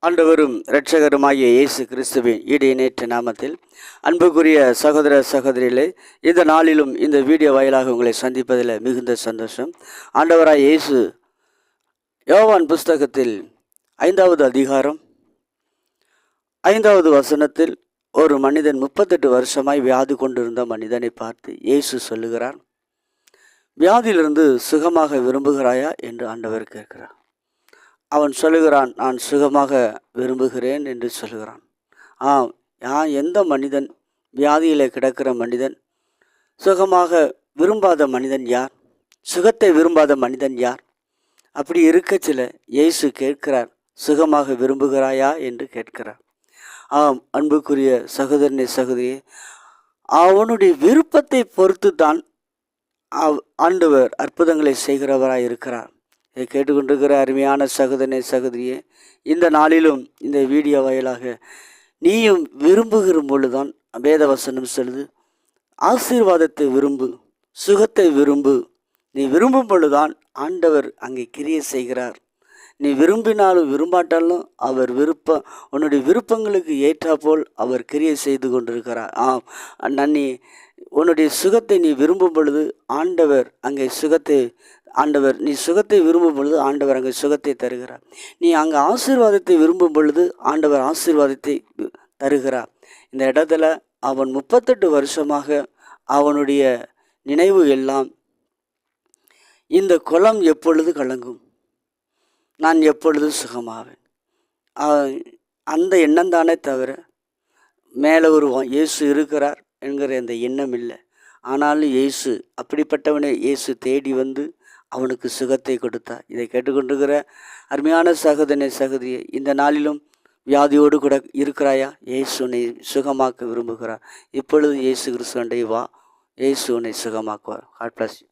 ஆண்டவரும் இரட்சகருமாகிய இயேசு கிறிஸ்துவின் இடையினேற்ற நாமத்தில் அன்புக்குரிய சகோதர சகோதரிகளே, இந்த நாளிலும் இந்த வீடியோ வாயிலாக உங்களை சந்திப்பதில் மிகுந்த சந்தோஷம். ஆண்டவராய் இயேசு யோவான் புஸ்தகத்தில் 5வது அதிகாரம் 5வது வசனத்தில் ஒரு மனிதன் 38 வருஷமாய் வியாதி கொண்டிருந்த மனிதனை பார்த்து இயேசு சொல்லுகிறார், வியாதியிலிருந்து சுகமாக விரும்புகிறாயா என்று ஆண்டவர் கேட்கிறார். அவன் சொல்லுகிறான், நான் சுகமாக விரும்புகிறேன் என்று சொல்லுகிறான். எந்த மனிதன், வியாதியிலே கிடக்கிற மனிதன், சுகமாக விரும்பாத மனிதன் யார்? சுகத்தை விரும்பாத மனிதன் யார்? அப்படி இருக்கச்சில இயேசு கேட்கிறார், சுகமாக விரும்புகிறாயா என்று கேட்கிறார். அன்புக்குரிய சகோதரனே சகோதரியே, அவனுடைய விருப்பத்தை பொறுத்து தான் ஆண்டவர் அற்புதங்களை செய்கிறவராய் இருக்கிறார். இதை கேட்டுக்கொண்டிருக்கிற அருமையான சகோதரனே சகோதரியே, இந்த நாளிலும் இந்த வீடியோ வாயிலாக நீயும் விரும்புகிற பொழுதுதான் வேதவசனம் சொல்லுது, ஆசீர்வாதத்தை விரும்பு, சுகத்தை விரும்பு. நீ விரும்பும் பொழுதுதான் ஆண்டவர் அங்கே கிரியை செய்கிறார். நீ விரும்பினாலும் விரும்பாட்டாலும் அவர் உன்னுடைய விருப்பங்களுக்கு ஏற்றாப்போல் அவர் கிரியை செய்து கொண்டிருக்கிறார். நன்னி உன்னுடைய சுகத்தை நீ விரும்பும் பொழுது ஆண்டவர் அங்கே நீ சுகத்தை விரும்பும் பொழுது ஆண்டவர் அங்கே சுகத்தை தருகிறார். நீ அங்கே ஆசீர்வாதத்தை விரும்பும் பொழுது ஆண்டவர் ஆசீர்வாதத்தை தருகிறார். இந்த இடத்துல அவன் 38 வருஷமாக அவனுடைய நினைவு எல்லாம், இந்த குளம் எப்பொழுது கலங்கும், நான் எப்பொழுது சுகமாவேன், அந்த எண்ணம் தானே தவிர மேலே ஒரு இயேசு இருக்கிறார் என்கிற அந்த எண்ணம் இல்லை. ஆனாலும் இயேசு அப்படிப்பட்டவனை இயேசு தேடி வந்து அவனுக்கு சுகத்தை கொடுத்தார். இதை கேட்டுக்கொண்டிருக்கிற அருமையான சகோதரனே சகோதரியே, இந்த நாளிலும் வியாதியோடு கூட இருக்கிறாயா? இயேசு உன்னை சுகமாக்க விரும்புகிறார். இப்பொழுது இயேசு கிறிஸ்துவண்டை வா, இயேசு உன்னை சுகமாக்குவார். God bless you.